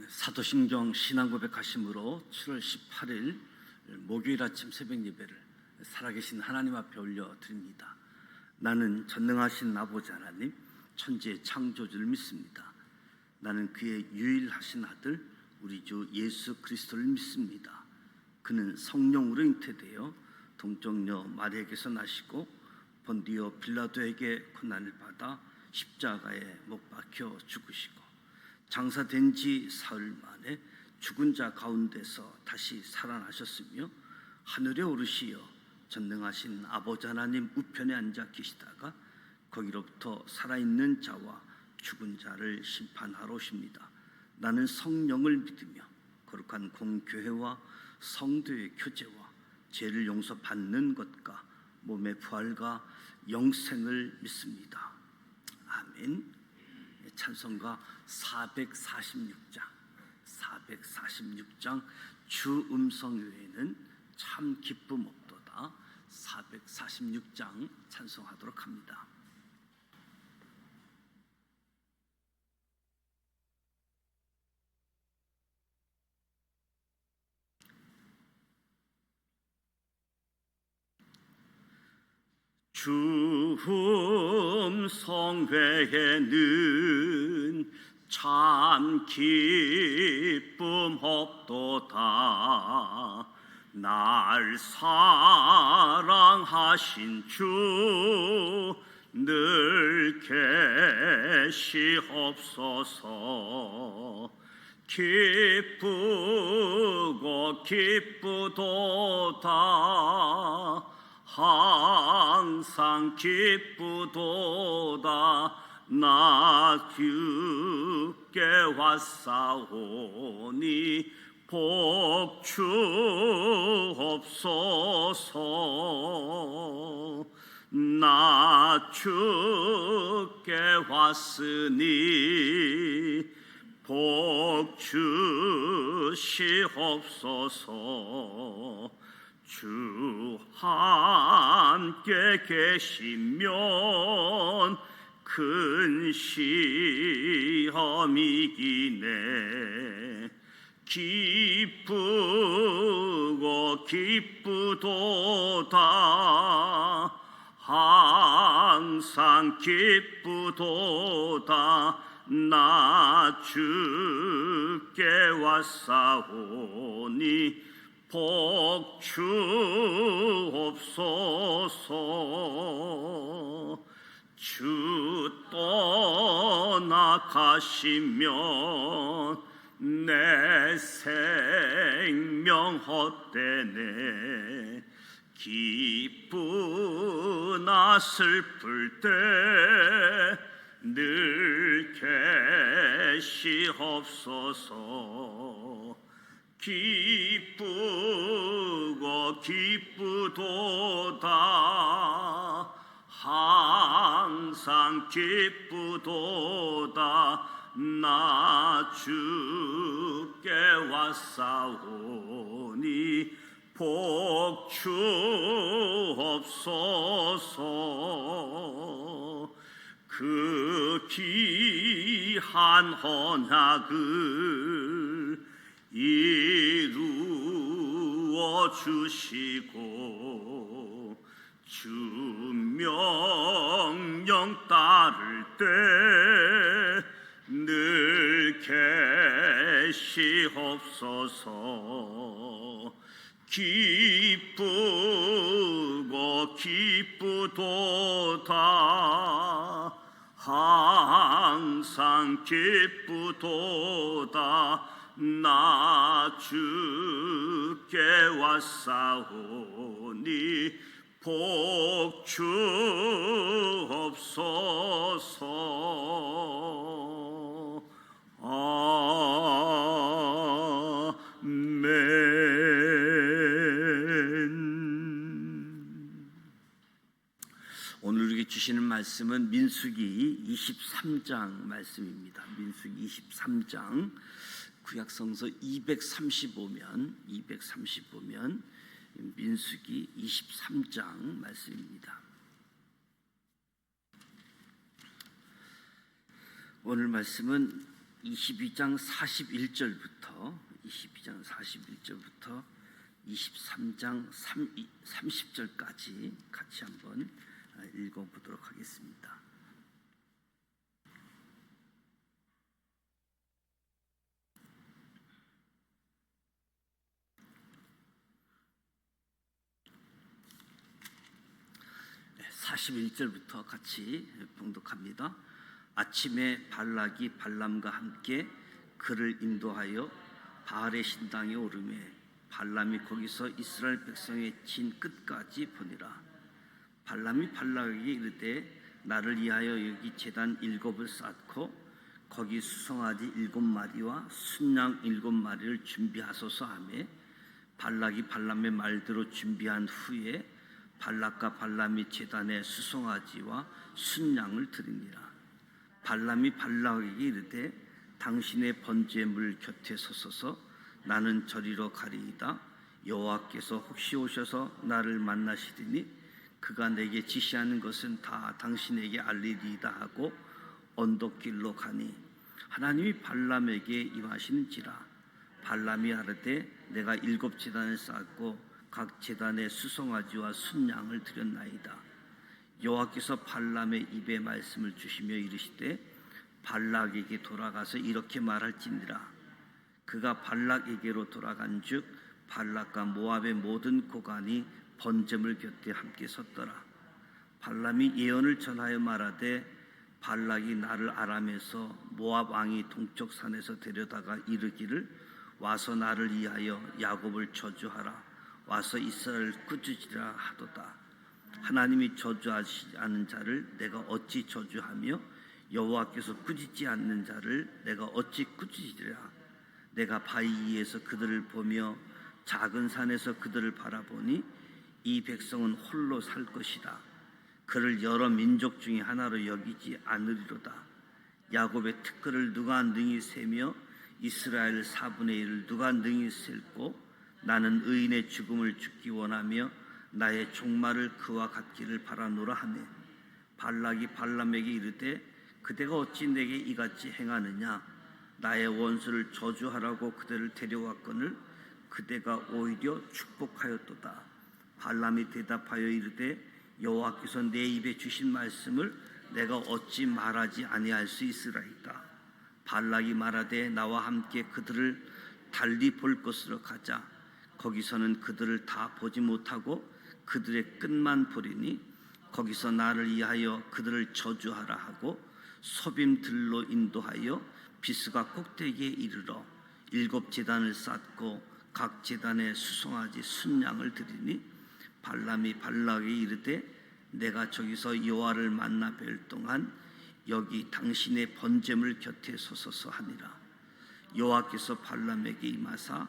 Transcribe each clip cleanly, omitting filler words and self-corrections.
사도신경 신앙고백하심으로 7월 18일 목요일 아침 새벽 예배를 살아계신 하나님 앞에 올려드립니다. 나는 전능하신 아버지 하나님, 천지의 창조주를 믿습니다. 나는 그의 유일하신 아들 우리 주 예수 그리스도를 믿습니다. 그는 성령으로 잉태되어 동정녀 마리아에게서 나시고 본디오 빌라도에게 고난을 받아 십자가에 못 박혀 죽으시고 장사된 지 사흘 만에 죽은 자 가운데서 다시 살아나셨으며 하늘에 오르시어 전능하신 아버지 하나님 우편에 앉아 계시다가 거기로부터 살아있는 자와 죽은 자를 심판하러 오십니다. 나는 성령을 믿으며 거룩한 공교회와 성도의 교제와 죄를 용서받는 것과 몸의 부활과 영생을 믿습니다. 아멘. 찬송가 446장 주 음성 외에는 참 기쁨 없도다. 446장 찬송하도록 합니다. 주 음성 외에는 참 기쁨 없도다. 날 사랑하신 주 늘 계시옵소서. 기쁘고 기쁘도다. 항상 기쁘도다. 나 주께 왔사오니 복 주옵소서. 나 주께 왔으니 복 주시옵소서. 주 함께 계시면 큰 시험이기네. 기쁘고 기쁘도다. 항상 기쁘도다. 나 주께 왔사오니 복 주옵소서. 주 떠나가시면 내 생명 헛되네. 기쁘나 슬플 때 늘 계시옵소서. 기쁘고 기쁘도다. 항상 기쁘도다. 나 주께 왔사오니 복 주옵소서. 그 귀한 언약을 이루어 주시고 주 명령 따를 때 늘 계시옵소서. 기쁘고 기쁘도다. 항상 기쁘도다. 나 주께 왔사오니 복 주옵소서. 아멘. 오늘 우리에게 주시는 말씀은 민수기 23장 말씀입니다. 민수기 23장 구약성서 235면 민수기 23장 말씀입니다. 오늘 말씀은 22장 41절부터 23장 30절까지 같이 한번 읽어보도록 하겠습니다. 네, 41절부터 같이 봉독합니다. 아침에 발락이 발람과 함께 그를 인도하여 바알의 신당에 오르매 발람이 거기서 이스라엘 백성의 진 끝까지 보니라. 발람이 발락에게 이르되 나를 위하여 여기 제단 7을 쌓고 거기 수송아지 7마리와 순양 7마리를 준비하소서 하매 발락이 발람의 말대로 준비한 후에 발락과 발람이 제단에 수송아지와 순양을 드리니라. 발람이 발락에게 이르되 당신의 번제물 곁에 서소서. 나는 저리로 가리이다. 여호와께서 혹시 오셔서 나를 만나시리니 그가 내게 지시하는 것은 다 당신에게 알리리이다 하고 언덕길로 가니 하나님이 발람에게 임하시는지라. 발람이 아뢰되 내가 7제단을 쌓고 각 제단에 수송아지와 순양을 드렸나이다. 여호와께서 발람의 입에 말씀을 주시며 이르시되 발락에게 돌아가서 이렇게 말할지니라. 그가 발락에게로 돌아간즉 발락과 모압의 모든 고관이 번제물 곁에 함께 섰더라. 발람이 예언을 전하여 말하되 발락이 나를 아람에서 모압 왕이 동쪽 산에서 데려다가 이르기를 와서 나를 위하여 야곱을 저주하라. 와서 이스라엘을 꾸짖으라 하도다. 하나님이 저주하지 않은 자를 내가 어찌 저주하며 여호와께서 꾸짖지 않는 자를 내가 어찌 꾸짖으리라. 내가 바위 위에서 그들을 보며 작은 산에서 그들을 바라보니 이 백성은 홀로 살 것이다. 그를 여러 민족 중에 하나로 여기지 않으리로다. 야곱의 특권을 누가 능히 세며 이스라엘 4분의 1을 누가 능히 셀고 나는 의인의 죽음을 죽기 원하며 나의 종말을 그와 같기를 바라노라 하네. 발락이 발람에게 이르되 그대가 어찌 내게 이같이 행하느냐. 나의 원수를 저주하라고 그들을 데려왔거늘 그대가 오히려 축복하였도다. 발람이 대답하여 이르되 여호와께서 내 입에 주신 말씀을 내가 어찌 말하지 아니할 수 있으라이까. 발락이 말하되 나와 함께 그들을 달리 볼 것으로 가자. 거기서는 그들을 다 보지 못하고 그들의 끝만 보리니 거기서 나를 위하여 그들을 저주하라 하고 소빔들로 인도하여 비스가 꼭대기에 이르러 7제단을 쌓고 각 제단에 수송아지 순양을 드리니 발람이 발락에게 이르되 내가 저기서 여호와를 만나 뵐 동안 여기 당신의 번제물 곁에 서소서 하니라. 여호와께서 발람에게 임하사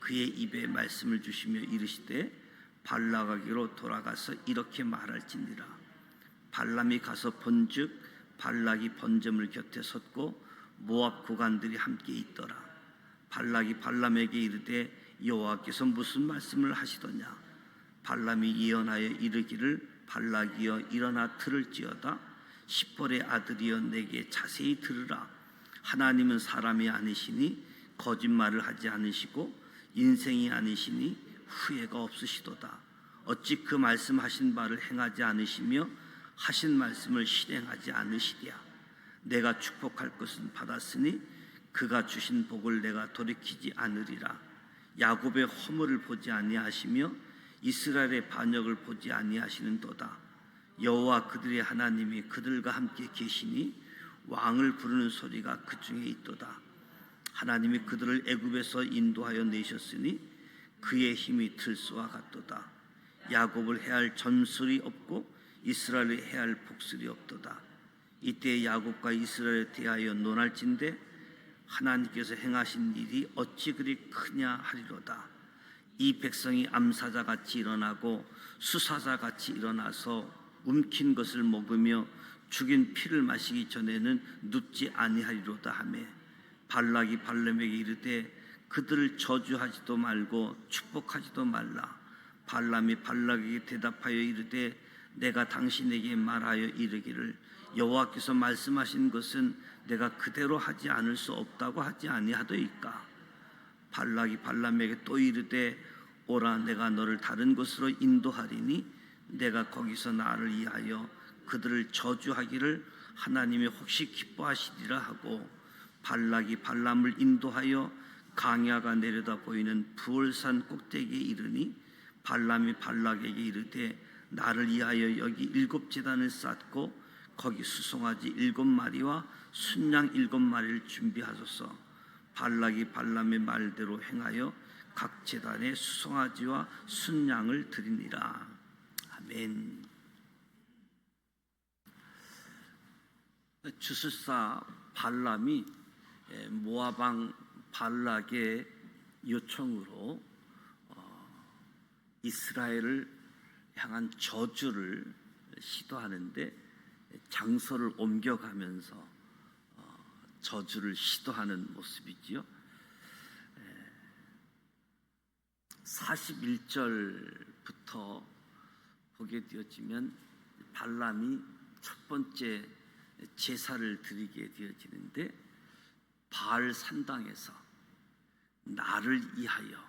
그의 입에 말씀을 주시며 이르시되 발락에게로 돌아가서 이렇게 말할지니라. 발람이 가서 본즉 발락이 번제물 곁에 섰고 모압 고관들이 함께 있더라. 발락이 발람에게 이르되 여호와께서 무슨 말씀을 하시더냐. 발람이 예언하여 이르기를 발락이여 일어나 들을지어다. 십볼의 아들이여 내게 자세히 들으라. 하나님은 사람이 아니시니 거짓말을 하지 않으시고 인생이 아니시니 후회가 없으시도다. 어찌 그 말씀하신 바를 행하지 않으시며 하신 말씀을 실행하지 않으시랴. 내가 축복할 것은 받았으니 그가 주신 복을 내가 돌이키지 않으리라. 야곱의 허물을 보지 아니하시며 이스라엘의 반역을 보지 아니하시는도다. 여호와 그들의 하나님이 그들과 함께 계시니 왕을 부르는 소리가 그 중에 있도다. 하나님이 그들을 애굽에서 인도하여 내셨으니 그의 힘이 들소와 같도다. 야곱을 해할 전술이 없고 이스라엘을 해할 복술이 없도다. 이때 야곱과 이스라엘에 대하여 논할진대 하나님께서 행하신 일이 어찌 그리 크냐 하리로다. 이 백성이 암사자같이 일어나고 수사자같이 일어나서 움킨 것을 먹으며 죽인 피를 마시기 전에는 눕지 아니하리로다 하매 발락이 발람에게 이르되 그들을 저주하지도 말고 축복하지도 말라. 발람이 발락에게 대답하여 이르되 내가 당신에게 말하여 이르기를 여호와께서 말씀하신 것은 내가 그대로 하지 않을 수 없다고 하지 아니하도이까. 발락이 발람에게 또 이르되 오라, 내가 너를 다른 곳으로 인도하리니 내가 거기서 나를 위하여 그들을 저주하기를 하나님이 혹시 기뻐하시리라 하고, 발락이 발람을 인도하여 강야가 내려다 보이는 부올산 꼭대기에 이르니 발람이 발락에게 이르되 나를 위하여 여기 7제단을 쌓고 거기 수송아지 7마리와 순양 7마리를 준비하소서. 발락이 발람의 말대로 행하여 각 제단에 수송아지와 순양을 드리니라. 아멘. 주술사 발람이 모압 왕 발락의 요청으로 이스라엘을 향한 저주를 시도하는데, 장소를 옮겨가면서 저주를 시도하는 모습이지요. 41절부터 보게 되어지면 발람이 첫 번째 제사를 드리게 되어지는데, 바알 산당에서 나를 위하여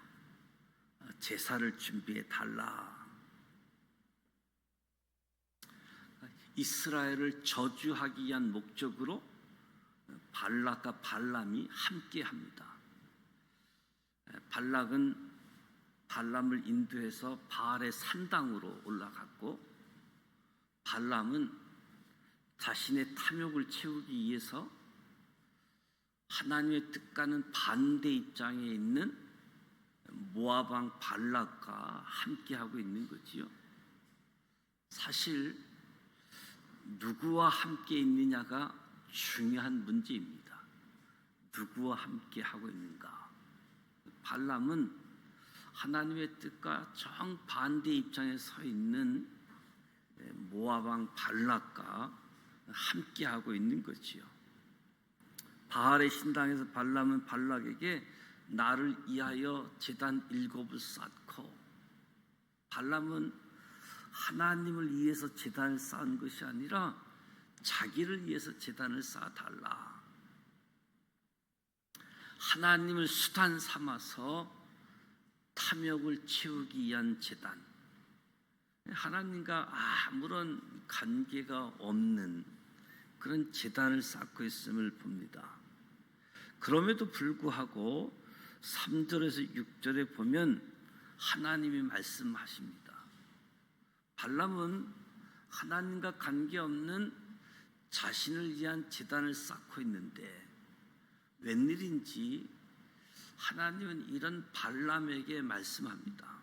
제사를 준비해 달라. 이스라엘을 저주하기 위한 목적으로 발락과 발람이 함께합니다. 발락은 발람을 인도해서 바알의 산당으로 올라갔고, 발람은 자신의 탐욕을 채우기 위해서 하나님의 뜻과는 반대 입장에 있는 모압 왕 발락과 함께하고 있는 거지요. 사실 누구와 함께 있느냐가 중요한 문제입니다. 누구와 함께 하고 있는가? 발람은 하나님의 뜻과 정반대 입장에 서 있는 모압 왕 발락과 함께 하고 있는 거지요. 바알의 신당에서 발람은 발락에게 나를 위하여 제단 7을 쌓고, 발람은 하나님을 위해서 제단을 쌓은 것이 아니라 자기를 위해서 제단을 쌓아달라. 하나님을 수단 삼아서 탐욕을 채우기 위한 제단, 하나님과 아무런 관계가 없는 그런 제단을 쌓고 있음을 봅니다. 그럼에도 불구하고 3절에서 6절에 보면 하나님이 말씀하십니다. 발람은 하나님과 관계없는 자신을 위한 제단을 쌓고 있는데 웬일인지 하나님은 이런 발람에게 말씀합니다.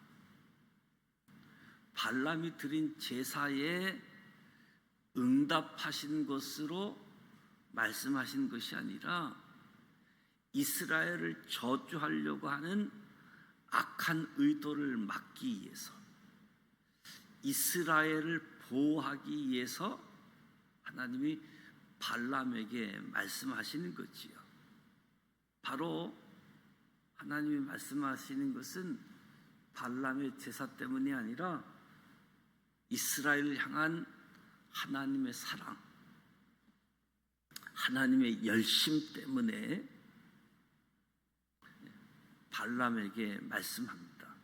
발람이 드린 제사에 응답하신 것으로 말씀하신 것이 아니라 이스라엘을 저주하려고 하는 악한 의도를 막기 위해서, 이스라엘을 보호하기 위해서 하나님이 발람에게 말씀하시는 거지요. 바로 하나님이 말씀하시는 것은 발람의 제사 때문이 아니라 이스라엘을 향한 하나님의 사랑, 하나님의 열심 때문에 발람에게 말씀합니다.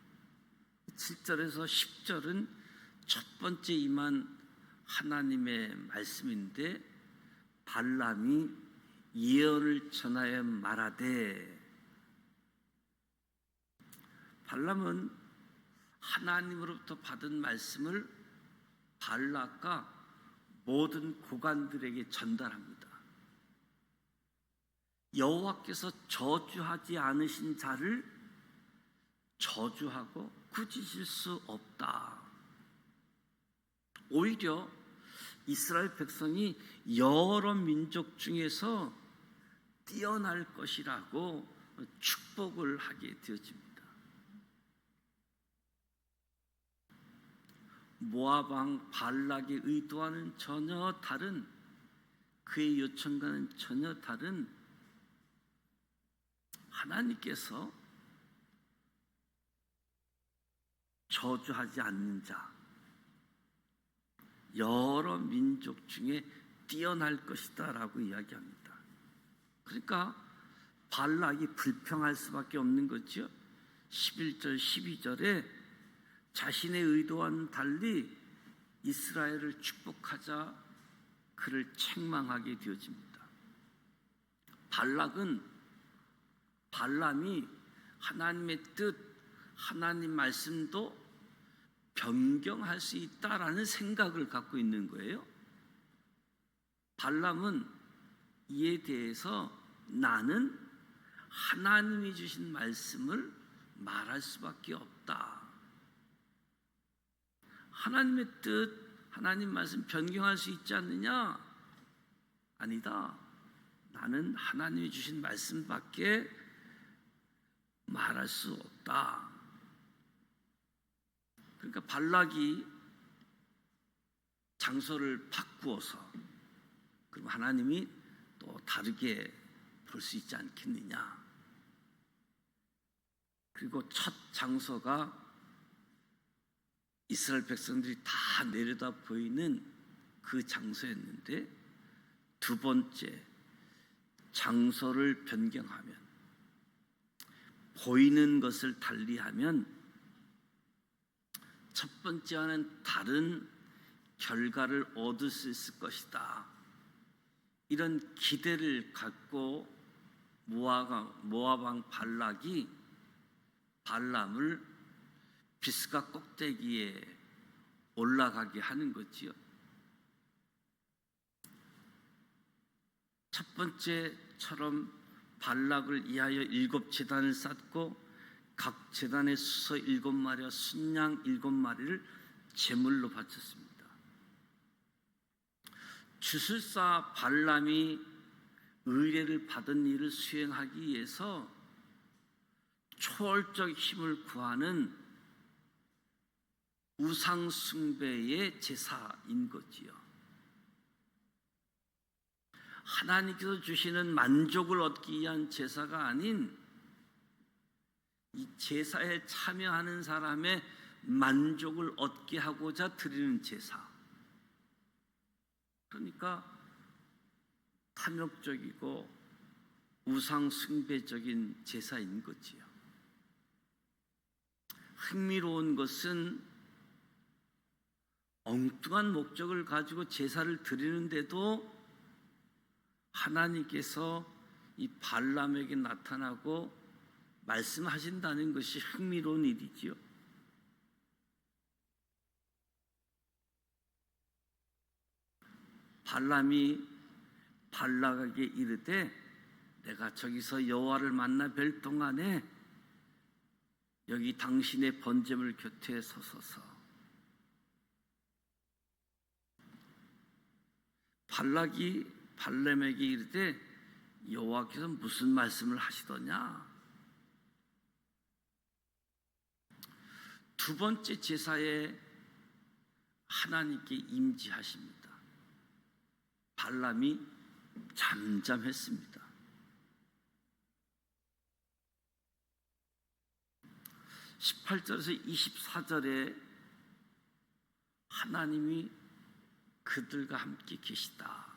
7절에서 10절은 첫 번째 임한 하나님의 말씀인데, 발람이 예언을 전하여 말하되, 발람은 하나님으로부터 받은 말씀을 발락과 모든 고관들에게 전달합니다. 여호와께서 저주하지 않으신 자를 저주하고 꾸짖을 수 없다. 오히려 이스라엘 백성이 여러 민족 중에서 뛰어날 것이라고 축복을 하게 되어집니다. 모압 왕 발락의 의도와는 전혀 다른, 그의 요청과는 전혀 다른 하나님께서 저주하지 않는 자, 여러 민족 중에 뛰어날 것이다 라고 이야기합니다. 그러니까 발락이 불평할 수밖에 없는 거죠. 11절 12절에 자신의 의도와는 달리 이스라엘을 축복하자 그를 책망하게 되어집니다. 발람이 하나님의 뜻, 하나님 말씀도 변경할 수 있다라는 생각을 갖고 있는 거예요. 발람은 이에 대해서 나는 하나님이 주신 말씀을 말할 수밖에 없다. 하나님의 뜻, 하나님 말씀 변경할 수 있지 않느냐? 아니다. 나는 하나님이 주신 말씀밖에 말할 수 없다. 그러니까 발락이 장소를 바꾸어서 그럼 하나님이 또 다르게 볼 수 있지 않겠느냐. 그리고 첫 장소가 이스라엘 백성들이 다 내려다 보이는 그 장소였는데, 두 번째 장소를 변경하면, 보이는 것을 달리하면 첫 번째와는 다른 결과를 얻을 수 있을 것이다. 이런 기대를 갖고 모압 왕 발락이 발람을 비스가 꼭대기에 올라가게 하는 거지요. 첫 번째처럼 발락을 위하여 7제단을 쌓고 각 제단에 수소 7마리와 순양 7마리를 제물로 바쳤습니다. 주술사 발람이 의뢰를 받은 일을 수행하기 위해서 초월적 힘을 구하는 우상 숭배의 제사인 거지요. 하나님께서 주시는 만족을 얻기 위한 제사가 아닌 이 제사에 참여하는 사람의 만족을 얻게 하고자 드리는 제사. 그러니까 탐욕적이고 우상 숭배적인 제사인 거지요. 흥미로운 것은 엉뚱한 목적을 가지고 제사를 드리는데도 하나님께서 이 발람에게 나타나고 말씀하신다는 것이 흥미로운 일이지요. 발람이 발락에게 이르되 내가 저기서 여호와를 만나 뵐 동안에 여기 당신의 번제물 곁에 서소서. 발락이 발람에게 이르되 여호와께서 무슨 말씀을 하시더냐? 두 번째 제사에 하나님께 임재하십니다. 발람이 잠잠했습니다. 18절에서 24절에 하나님이 그들과 함께 계시다.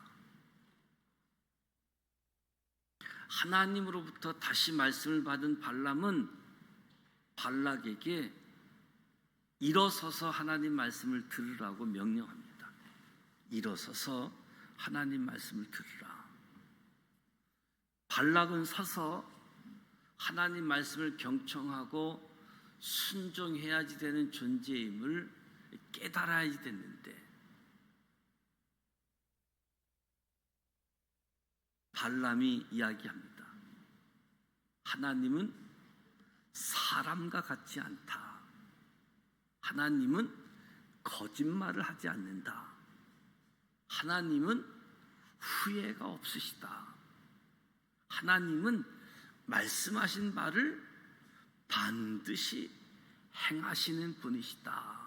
하나님으로부터 다시 말씀을 받은 발람은 발락에게 일어서서 하나님 말씀을 들으라고 명령합니다. 일어서서 하나님 말씀을 들으라. 발락은 서서 하나님 말씀을 경청하고 순종해야지 되는 존재임을 깨달아야지 됐는데, 발람이 이야기합니다. 하나님은 사람과 같지 않다. 하나님은 거짓말을 하지 않는다. 하나님은 후회가 없으시다. 하나님은 말씀하신 바를 반드시 행하시는 분이시다.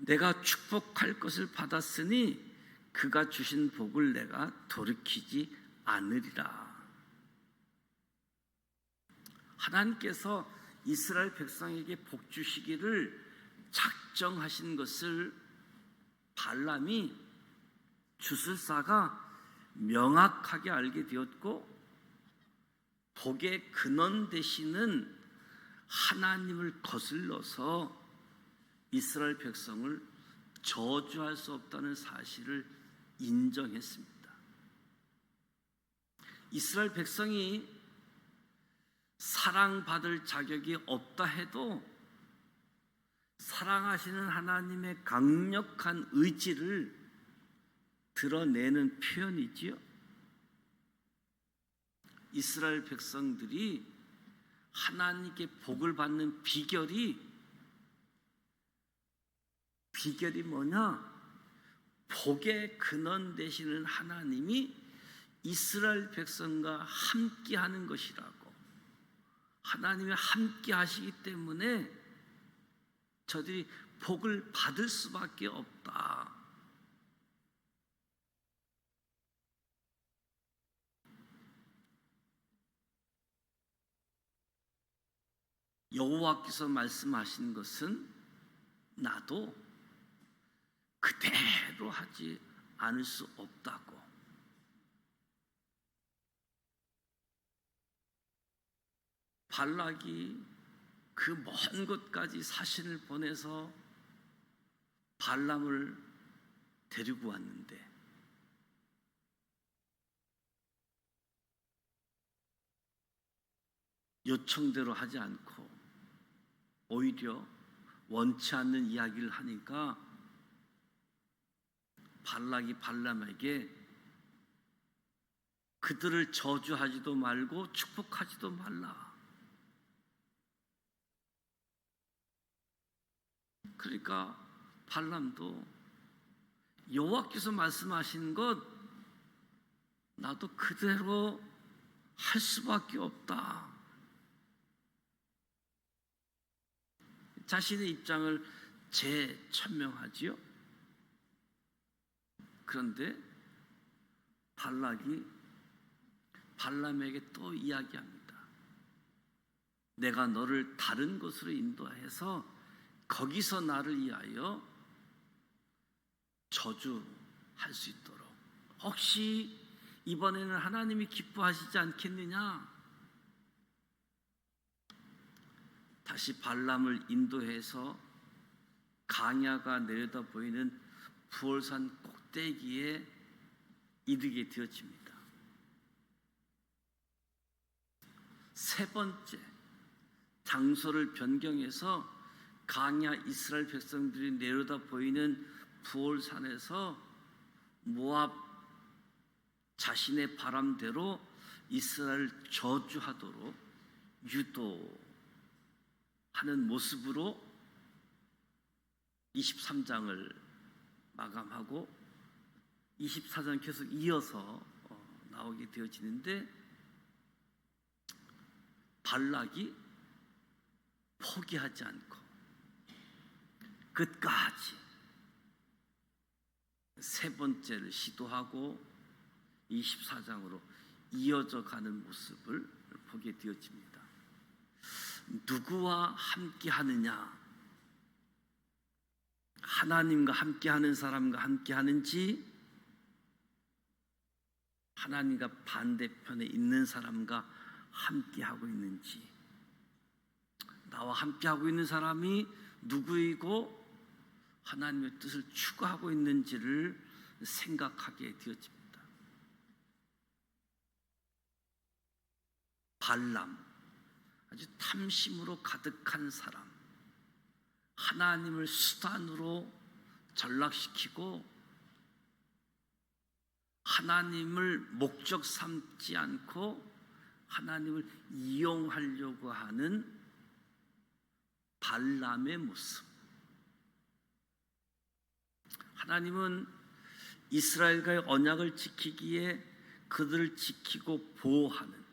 내가 축복할 것을 받았으니 그가 주신 복을 내가 돌이키지 않으리라. 하나님께서 이스라엘 백성에게 복 주시기를 작정하신 것을 발람이 주술사가 명확하게 알게 되었고 복의 근원 되시는 하나님을 거슬러서 이스라엘 백성을 저주할 수 없다는 사실을 인정했습니다. 이스라엘 백성이 사랑받을 자격이 없다 해도 사랑하시는 하나님의 강력한 의지를 드러내는 표현이지요. 이스라엘 백성들이 하나님께 복을 받는 비결이 뭐냐? 복의 근원 되시는 하나님이 이스라엘 백성과 함께 하는 것이라고. 하나님이 함께 하시기 때문에 저들이 복을 받을 수밖에 없다. 여호와께서 말씀하신 것은 나도 그대로 하지 않을 수 없다고. 발락이 그 먼 곳까지 사신을 보내서 발람을 데리고 왔는데 요청대로 하지 않고 오히려 원치 않는 이야기를 하니까 발락이 발람에게 그들을 저주하지도 말고 축복하지도 말라. 그러니까 발람도 여호와께서 말씀하신 것 나도 그대로 할 수밖에 없다. 자신의 입장을 재천명하지요. 그런데 발락이 발람에게 또 이야기합니다. 내가 너를 다른 곳으로 인도해서 거기서 나를 위하여 저주할 수 있도록. 혹시 이번에는 하나님이 기뻐하시지 않겠느냐? 다시 발람을 인도해서 강야가 내려다 보이는 부올산 꼭대기에 이르게 되어집니다. 세 번째, 장소를 변경해서 강야 이스라엘 백성들이 내려다 보이는 부올산에서 모압 자신의 바람대로 이스라엘을 저주하도록 유도하는 모습으로 23장을 마감하고 24장 계속 이어서 나오게 되어지는데 발락이 포기하지 않고 끝까지 세 번째를 시도하고 24장으로 이어져 가는 모습을 보게 되어집니다. 누구와 함께 하느냐? 하나님과 함께 하는 사람과 함께 하는지, 하나님과 반대편에 있는 사람과 함께 하고 있는지, 나와 함께 하고 있는 사람이 누구이고 하나님의 뜻을 추구하고 있는지를 생각하게 되어집니다. 발람, 아주 탐심으로 가득한 사람, 하나님을 수단으로 전락시키고 하나님을 목적 삼지 않고 하나님을 이용하려고 하는 발람의 모습. 하나님은 이스라엘과의 언약을 지키기에 그들을 지키고 보호하는,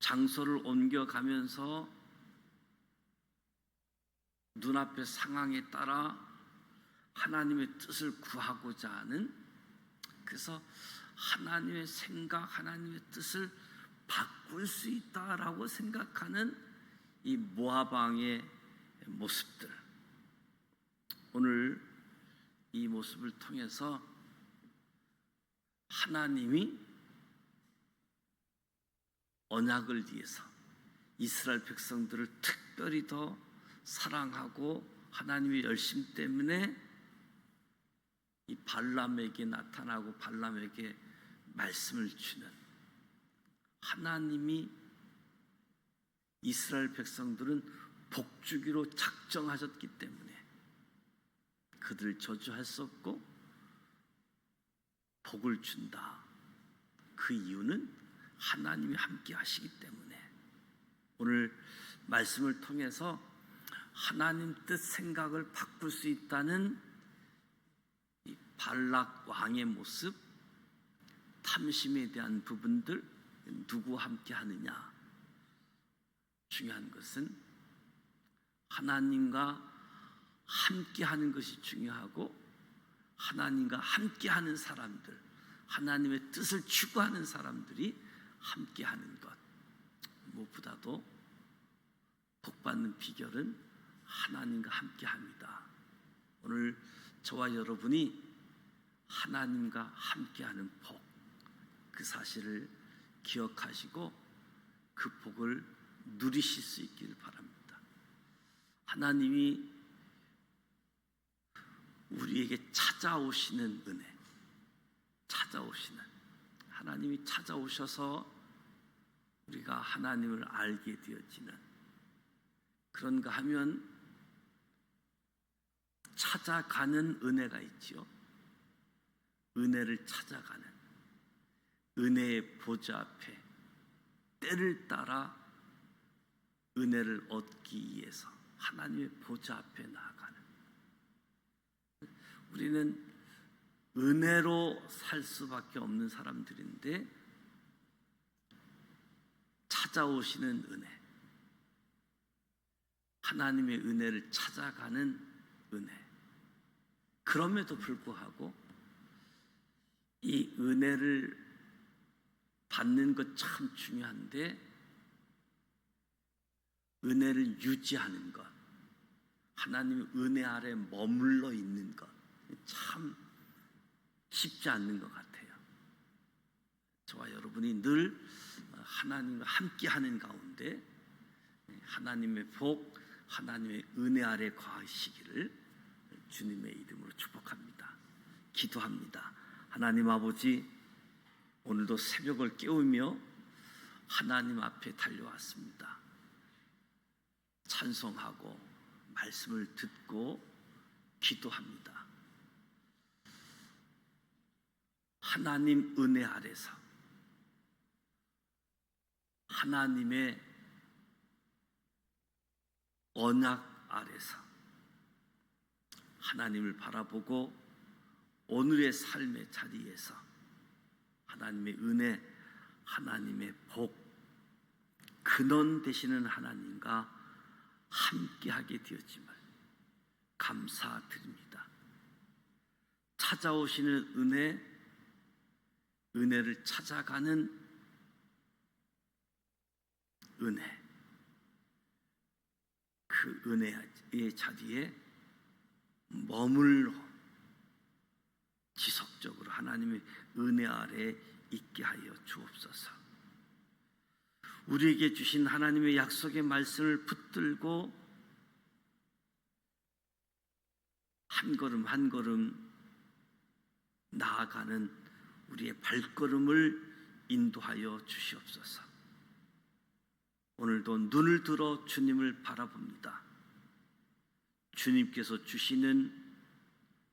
장소를 옮겨가면서 눈앞의 상황에 따라 하나님의 뜻을 구하고자 하는, 그래서 하나님의 생각, 하나님의 뜻을 바꿀 수 있다라고 생각하는 이 모압 왕의 모습들, 오늘 이 모습을 통해서 하나님이 언약을 위해서 이스라엘 백성들을 특별히 더 사랑하고 하나님의 열심 때문에 이 발람에게 나타나고 발람에게 말씀을 주는, 하나님이 이스라엘 백성들은 복주기로 작정하셨기 때문에 그들을 저주할 수 없고 복을 준다. 그 이유는 하나님이 함께 하시기 때문에. 오늘 말씀을 통해서 하나님 뜻 생각을 바꿀 수 있다는 이 발락 왕의 모습, 탐심에 대한 부분들, 누구와 함께 하느냐. 중요한 것은 하나님과 함께 하는 것이 중요하고, 하나님과 함께 하는 사람들, 하나님의 뜻을 추구하는 사람들이 함께 하는 것, 무엇보다도 복받는 비결은 하나님과 함께 합니다. 오늘 저와 여러분이 하나님과 함께 하는 복, 그 사실을 기억하시고 그 복을 누리실 수 있기를 바랍니다. 하나님이 우리에게 찾아오시는 은혜, 하나님이 찾아오셔서 우리가 하나님을 알게 되어지는, 그런가 하면 찾아가는 은혜가 있지요. 은혜를 찾아가는, 은혜의 보좌 앞에 때를 따라 은혜를 얻기 위해서 하나님의 보좌 앞에 나아가는, 우리는 은혜로 살 수밖에 없는 사람들인데, 찾아오시는 은혜, 하나님의 은혜를 찾아가는 은혜. 그럼에도 불구하고 이 은혜를 받는 것 참 중요한데, 은혜를 유지하는 것, 하나님의 은혜 아래 머물러 있는 것, 참 쉽지 않는 것 같아요. 저와 여러분이 늘 하나님과 함께하는 가운데 하나님의 복, 하나님의 은혜 아래 거하시기를 주님의 이름으로 축복합니다. 기도합니다. 하나님 아버지, 오늘도 새벽을 깨우며 하나님 앞에 달려왔습니다. 찬송하고 말씀을 듣고 기도합니다. 하나님 은혜 아래서, 하나님의 언약 아래서 하나님을 바라보고 오늘의 삶의 자리에서 하나님의 은혜, 하나님의 복, 근원 되시는 하나님과 함께하게 되었지만 감사드립니다. 찾아오시는 은혜, 은혜를 찾아가는 은혜, 그 은혜의 자리에 머물러 지속적으로 하나님의 은혜 아래 있게 하여 주옵소서. 우리에게 주신 하나님의 약속의 말씀을 붙들고 한 걸음 한 걸음 나아가는 우리의 발걸음을 인도하여 주시옵소서. 오늘도 눈을 들어 주님을 바라봅니다. 주님께서 주시는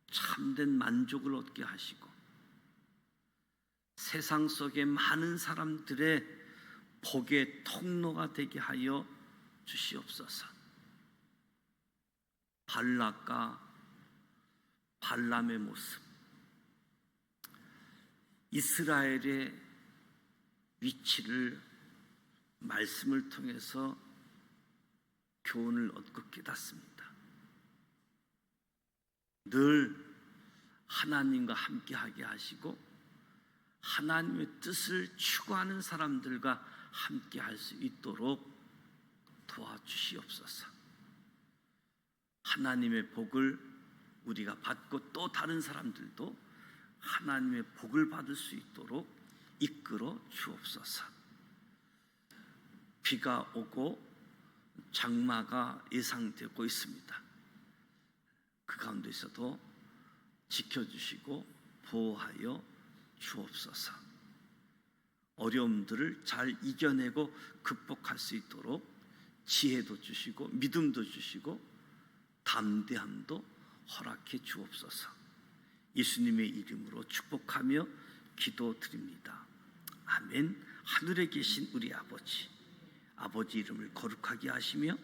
참된 만족을 얻게 하시고 세상 속의 많은 사람들의 복의 통로가 되게 하여 주시옵소서. 발락과 발람의 모습, 이스라엘의 위치를 말씀을 통해서 교훈을 얻고 깨닫습니다. 늘 하나님과 함께하게 하시고 하나님의 뜻을 추구하는 사람들과 함께할 수 있도록 도와주시옵소서. 하나님의 복을 우리가 받고 또 다른 사람들도 하나님의 복을 받을 수 있도록 이끌어 주옵소서. 비가 오고 장마가 예상되고 있습니다. 그 가운데서도 지켜주시고 보호하여 주옵소서. 어려움들을 잘 이겨내고 극복할 수 있도록 지혜도 주시고 믿음도 주시고 담대함도 허락해 주옵소서. 예수님의 이름으로 축복하며 기도드립니다. 아멘. 하늘에 계신 우리 아버지, 아버지 이름을 거룩하게 하시며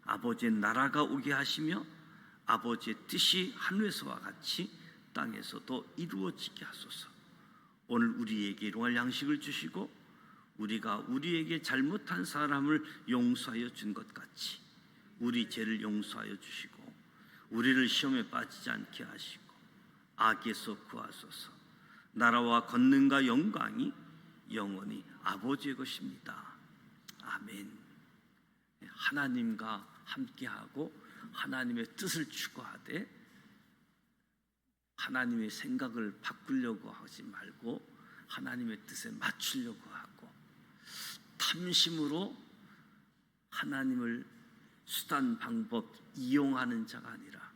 아버지의 나라가 오게 하시며 아버지의 뜻이 하늘에서와 같이 땅에서도 이루어지게 하소서. 오늘 우리에게 일용할 양식을 주시고 우리가 우리에게 잘못한 사람을 용서하여 준 것 같이 우리 죄를 용서하여 주시고 우리를 시험에 빠지지 않게 하시고 악에서 구하소서. 나라와 권능과 영광이 영원히 아버지의 것입니다. 아멘. 하나님과 함께하고 하나님의 뜻을 추구하되 하나님의 생각을 바꾸려고 하지 말고 하나님의 뜻에 맞추려고 하고 탐심으로 하나님을 수단 방법 이용하는 자가 아니라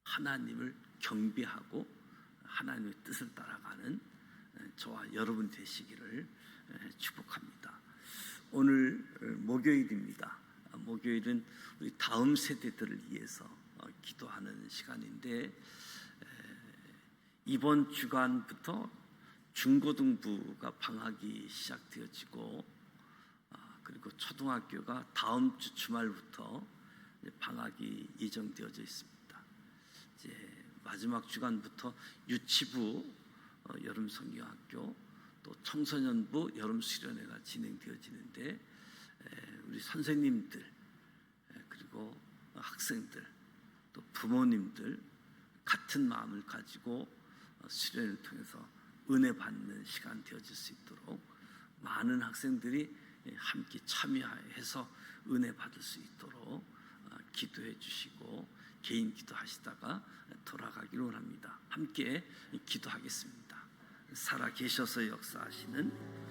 하나님을 경배하고 하나님의 뜻을 따라가는 저와 여러분 되시기를 축복합니다. 오늘 목요일입니다. 목요일은 우리 다음 세대들을 위해서 기도하는 시간인데 이번 주간부터 중고등부가 방학이 시작되어지고 그리고 초등학교가 다음 주 주말부터 방학이 예정되어져 있습니다. 이제 마지막 주간부터 유치부 여름 성경학교 또 청소년부 여름 수련회가 진행되어지는데 우리 선생님들 그리고 학생들 또 부모님들 같은 마음을 가지고 수련회를 통해서 은혜 받는 시간 되어질 수 있도록 많은 학생들이 함께 참여해서 은혜 받을 수 있도록 기도해 주시고 개인 기도하시다가 돌아가기를 원합니다. 함께 기도하겠습니다. 살아 계셔서 역사하시는